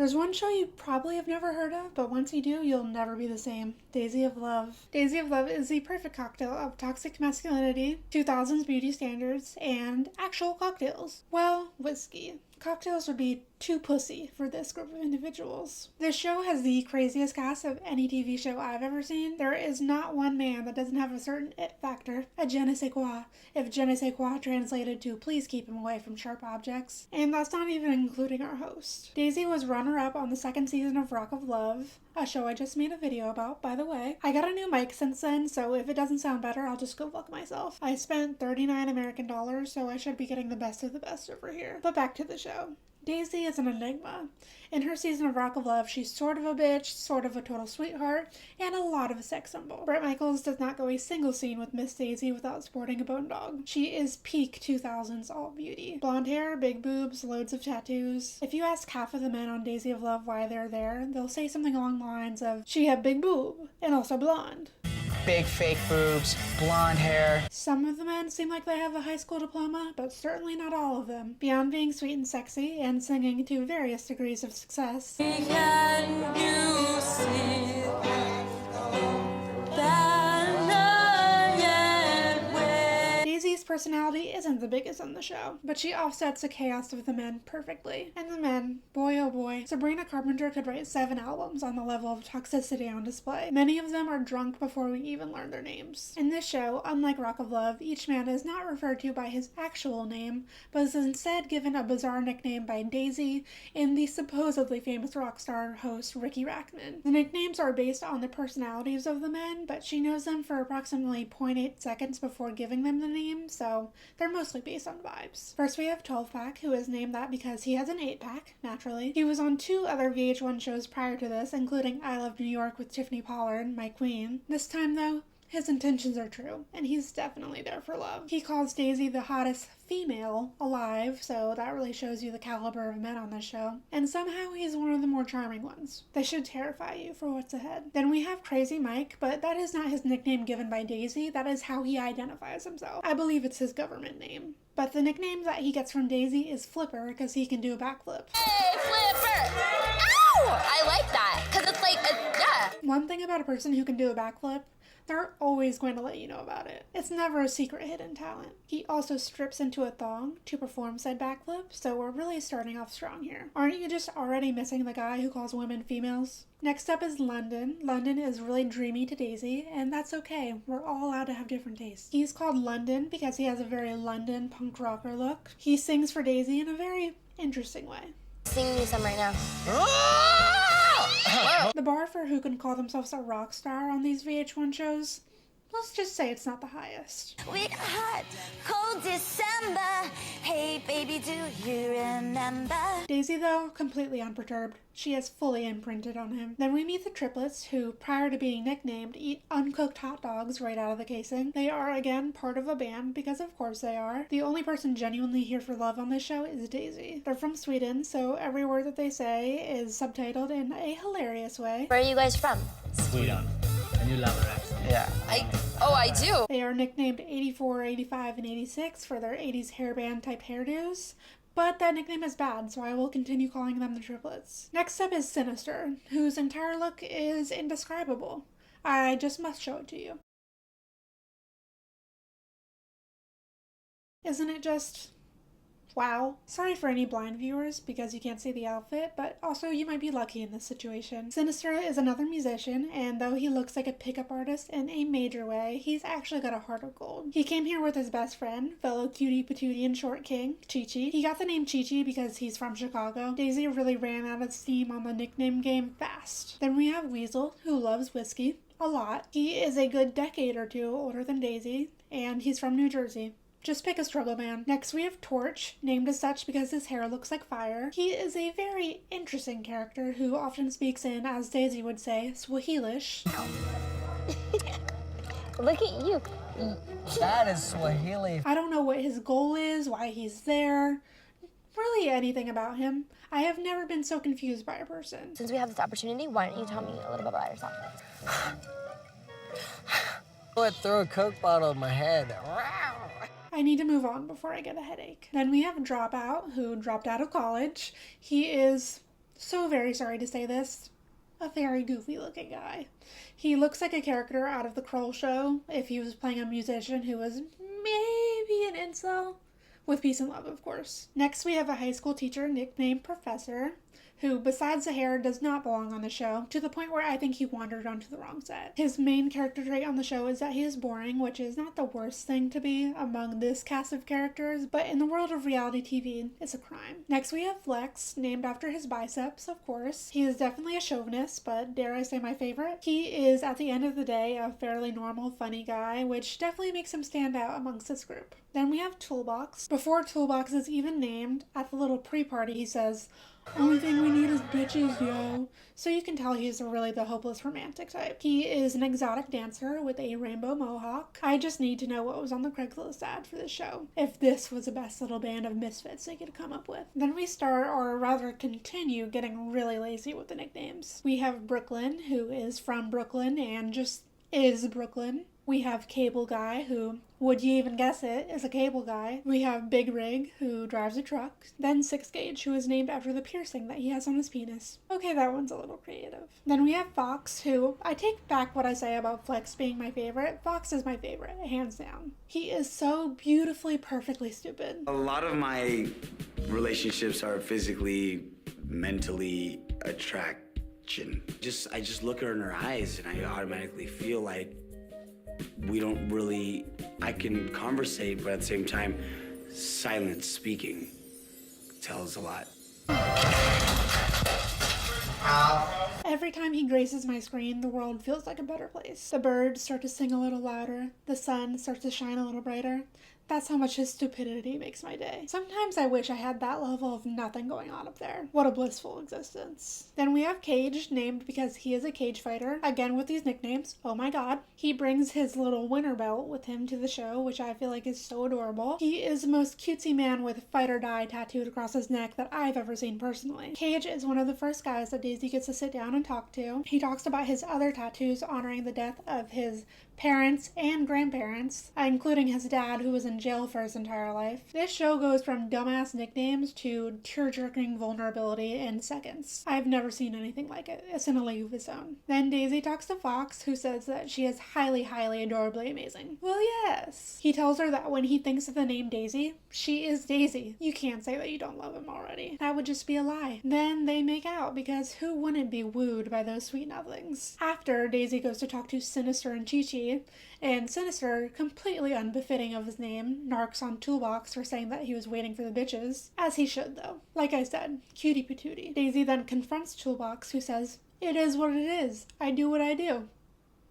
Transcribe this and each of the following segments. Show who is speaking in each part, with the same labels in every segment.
Speaker 1: There's one show you probably have never heard of, but once you do, you'll never be the same. Daisy of Love. Daisy of Love is the perfect cocktail of toxic masculinity, 2000s beauty standards, and actual cocktails. Well, whiskey. Cocktails would be too pussy for this group of individuals. This show has the craziest cast of any TV show I've ever seen. There is not one man that doesn't have a certain it factor, a je ne sais quoi, if je ne sais quoi translated to please keep him away from sharp objects. And that's not even including our host. Daisy was runner-up on the second season of Rock of Love, a show I just made a video about, by the way. I got a new mic since then, so if it doesn't sound better, I'll just go fuck myself. I spent 39 American dollars, so I should be getting the best of the best over here. But back to the show. Daisy is an enigma. In her season of Rock of Love, she's sort of a bitch, sort of a total sweetheart, and a lot of a sex symbol. Bret Michaels does not go a single scene with Miss Daisy without sporting a bone dog. She is peak 2000s all beauty. Blonde hair, big boobs, loads of tattoos. If you ask half of the men on Daisy of Love why they're there, they'll say something along the lines of, she had big boob, and also blonde.
Speaker 2: Big fake boobs, blonde hair.
Speaker 1: Some of the men seem like they have a high school diploma, but certainly not all of them. Beyond being sweet and sexy and singing to various degrees of success,
Speaker 3: Can you see
Speaker 1: Daisy's personality isn't the biggest on the show, but she offsets the chaos of the men perfectly. And the men, boy oh boy, Sabrina Carpenter could write 7 albums on the level of toxicity on display. Many of them are drunk before we even learn their names. In this show, unlike Rock of Love, each man is not referred to by his actual name, but is instead given a bizarre nickname by Daisy and the supposedly famous rock star host Ricky Rackman. The nicknames are based on the personalities of the men, but she knows them for approximately 0.8 seconds before giving them the name, so they're mostly based on vibes. First we have 12 Pack, who is named that because he has an 8-pack, naturally. He was on 2 other VH1 shows prior to this, including I Love New York with Tiffany Pollard, my queen. This time though, his intentions are true, and he's definitely there for love. He calls Daisy the hottest female alive, so that really shows you the caliber of men on this show. And somehow he's one of the more charming ones. They should terrify you for what's ahead. Then we have Crazy Mike, but that is not his nickname given by Daisy, that is how he identifies himself. I believe it's his government name. But the nickname that he gets from Daisy is Flipper, because he can do a backflip.
Speaker 3: Hey, Flipper! Ow! I like that, because it's like, yeah.
Speaker 1: One thing about a person who can do a backflip, they're always going to let you know about it. It's never a secret hidden talent. He also strips into a thong to perform said backflip, so we're really starting off strong here. Aren't you just already missing the guy who calls women females? Next up is London. London is really dreamy to Daisy, and that's okay. We're all allowed to have different tastes. He's called London because he has a very London punk rocker look. He sings for Daisy in a very interesting way.
Speaker 3: Sing me some right now.
Speaker 1: The bar for who can call themselves a rock star on these VH1 shows, let's just say it's not the highest.
Speaker 3: We hot, cold December. Hey, baby, do you remember?
Speaker 1: Daisy, though, completely unperturbed. She is fully imprinted on him. Then we meet the triplets, who, prior to being nicknamed, eat uncooked hot dogs right out of the casing. They are, again, part of a band, because of course they are. The only person genuinely here for love on this show is Daisy. They're from Sweden, so every word that they say is subtitled in a hilarious way.
Speaker 3: Where are you guys from?
Speaker 4: Sweden. And you love her accent.
Speaker 2: Yeah.
Speaker 3: I do.
Speaker 1: They are nicknamed 84, 85, and 86 for their 80s hairband type hairdos. But that nickname is bad, so I will continue calling them the triplets. Next up is Sinister, whose entire look is indescribable. I just must show it to you. Isn't it just... wow. Sorry for any blind viewers because you can't see the outfit, but also you might be lucky in this situation. Sinister is another musician, and though he looks like a pickup artist in a major way, he's actually got a heart of gold. He came here with his best friend, fellow cutie patootie and short king, Chi-Chi. He got the name Chi-Chi because he's from Chicago. Daisy really ran out of steam on the nickname game fast. Then we have Weasel, who loves whiskey a lot. He is a good decade or 2 older than Daisy, and he's from New Jersey. Just pick a struggle man. Next we have Torch, named as such because his hair looks like fire. He is a very interesting character who often speaks in, as Daisy would say, Swahilish.
Speaker 3: Look at you.
Speaker 2: That is Swahili.
Speaker 1: I don't know what his goal is, why he's there, really anything about him. I have never been so confused by a person.
Speaker 3: Since we have this opportunity, why don't you tell me a little bit about yourself?
Speaker 2: I threw a Coke bottle in my head.
Speaker 1: I need to move on before I get a headache. Then we have Dropout, who dropped out of college. He is so very sorry to say this, a very goofy looking guy. He looks like a character out of the Kroll show if he was playing a musician who was maybe an incel. With peace and love, of course. Next, we have a high school teacher nicknamed Professor, who, besides the hair, does not belong on the show, to the point where I think he wandered onto the wrong set. His main character trait on the show is that he is boring, which is not the worst thing to be among this cast of characters, but in the world of reality TV, it's a crime. Next, we have Flex, named after his biceps, of course. He is definitely a chauvinist, but dare I say my favorite? He is, at the end of the day, a fairly normal, funny guy, which definitely makes him stand out amongst this group. Then we have Toolbox. Before Toolbox is even named, at the little pre-party he says, "Only thing we need is bitches, yo." So you can tell he's really the hopeless romantic type. He is an exotic dancer with a rainbow mohawk. I just need to know what was on the Craigslist ad for this show, if this was the best little band of misfits they could come up with. Then we start, or rather continue, getting really lazy with the nicknames. We have Brooklyn, who is from Brooklyn and just is Brooklyn. We have Cable Guy, who, would you even guess it, is a cable guy. We have Big Rig, who drives a truck. Then Six Gauge, who is named after the piercing that he has on his penis. Okay, that one's a little creative. Then we have Fox, who, I take back what I say about Flex being my favorite. Fox is my favorite, hands down. He is so beautifully, perfectly stupid.
Speaker 5: A lot of my relationships are physically, mentally attraction. I just look her in her eyes and I automatically feel like I can conversate, but at the same time, silence speaking tells a lot.
Speaker 1: Every time he graces my screen, the world feels like a better place. The birds start to sing a little louder, the sun starts to shine a little brighter. That's how much his stupidity makes my day. Sometimes I wish I had that level of nothing going on up there. What a blissful existence. Then we have Cage, named because he is a cage fighter. Again with these nicknames. Oh my god. He brings his little winter belt with him to the show, which I feel like is so adorable. He is the most cutesy man with fight or die tattooed across his neck that I've ever seen personally. Cage is one of the first guys that Daisy gets to sit down and talk to. He talks about his other tattoos honoring the death of his parents and grandparents, including his dad, who was in jail for his entire life. This show goes from dumbass nicknames to tear-jerking vulnerability in seconds. I've never seen anything like it. It's in a league of its own. Then Daisy talks to Fox, who says that she is highly, highly adorably amazing. Well, yes. He tells her that when he thinks of the name Daisy, she is Daisy. You can't say that you don't love him already. That would just be a lie. Then they make out, because who wouldn't be wooed by those sweet nothings? After, Daisy goes to talk to Sinister and Chi-Chi, and Sinister, completely unbefitting of his name, narks on Toolbox for saying that he was waiting for the bitches. As he should, though. Like I said, cutie patootie. Daisy then confronts Toolbox, who says, "It is what it is. I do what I do."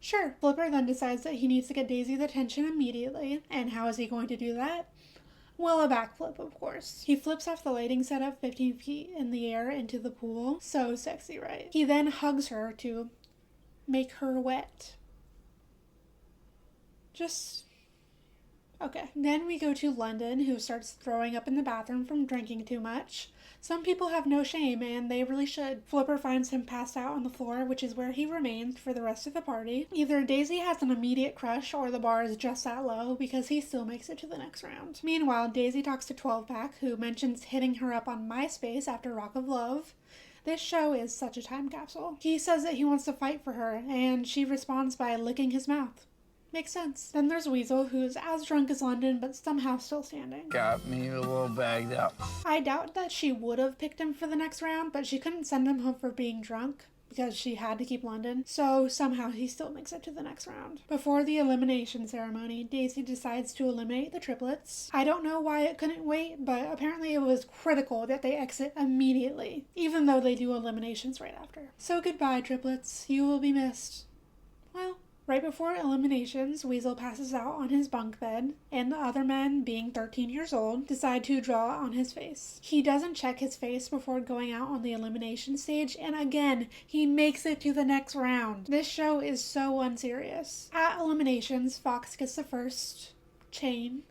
Speaker 1: Sure. Flipper then decides that he needs to get Daisy's attention immediately, and how is he going to do that? Well, a backflip, of course. He flips off the lighting setup 15 feet in the air into the pool. So sexy, right? He then hugs her to make her wet. Okay. Then we go to London, who starts throwing up in the bathroom from drinking too much. Some people have no shame, and they really should. Flipper finds him passed out on the floor, which is where he remains for the rest of the party. Either Daisy has an immediate crush, or the bar is just that low, because he still makes it to the next round. Meanwhile, Daisy talks to 12-Pack, who mentions hitting her up on MySpace after Rock of Love. This show is such a time capsule. He says that he wants to fight for her, and she responds by licking his mouth. Makes sense. Then there's Weasel, who's as drunk as London, but somehow still standing.
Speaker 2: Got me a little bagged up.
Speaker 1: I doubt that she would have picked him for the next round, but she couldn't send him home for being drunk, because she had to keep London, so somehow he still makes it to the next round. Before the elimination ceremony, Daisy decides to eliminate the triplets. I don't know why it couldn't wait, but apparently it was critical that they exit immediately, even though they do eliminations right after. So goodbye, triplets. You will be missed. Well, right before eliminations, Weasel passes out on his bunk bed, and the other men, being 13 years old, decide to draw on his face. He doesn't check his face before going out on the elimination stage, and again, he makes it to the next round. This show is so unserious. At eliminations, Fox gets the first chain.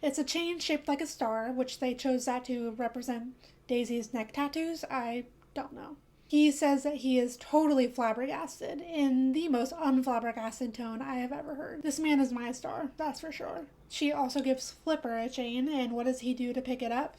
Speaker 1: It's a chain shaped like a star, which they chose that to represent Daisy's neck tattoos. I don't know. He says that he is totally flabbergasted in the most unflabbergasted tone I have ever heard. This man is my star, that's for sure. She also gives Flipper a chain, and what does he do to pick it up?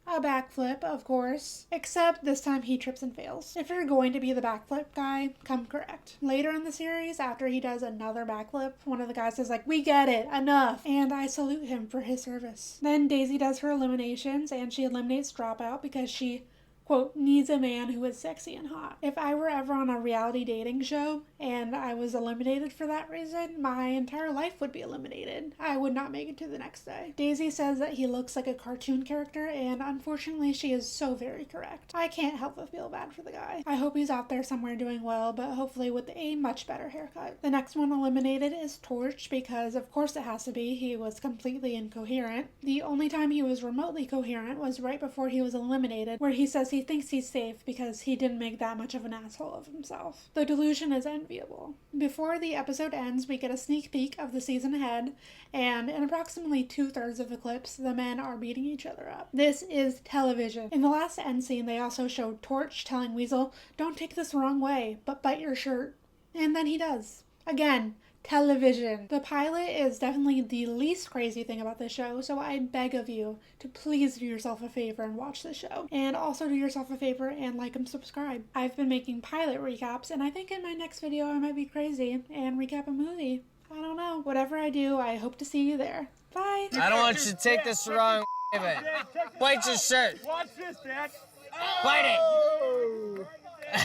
Speaker 1: a backflip, of course, except this time he trips and fails. If you're going to be the backflip guy, come correct. Later in the series, after he does another backflip, one of the guys is like, "We get it, enough," and I salute him for his service. Then Daisy does her eliminations, and she eliminates Dropout because she, quote, needs a man who is sexy and hot. If I were ever on a reality dating show and I was eliminated for that reason, my entire life would be eliminated. I would not make it to the next day. Daisy says that he looks like a cartoon character, and unfortunately she is so very correct. I can't help but feel bad for the guy. I hope he's out there somewhere doing well, but hopefully with a much better haircut. The next one eliminated is Torch because of course it has to be. He was completely incoherent. The only time he was remotely coherent was right before he was eliminated, where he says he thinks he's safe because he didn't make that much of an asshole of himself. The delusion is enviable. Before the episode ends, we get a sneak peek of the season ahead, and in approximately 2/3 of the clips, the men are beating each other up. This is television. In the last end scene, they also showed Torch telling Weasel, "Don't take this the wrong way, but bite your shirt." And then he does. Again, television. The pilot is definitely the least crazy thing about this show, so I beg of you to please do yourself a favor and watch the show. And also do yourself a favor and like and subscribe. I've been making pilot recaps, and I think in my next video I might be crazy and recap a movie. I don't know. Whatever I do, I hope to see you there. Bye!
Speaker 2: I don't want you to take this the wrong way, but bite your shirt.
Speaker 6: Watch this, Dad.
Speaker 2: Bite it.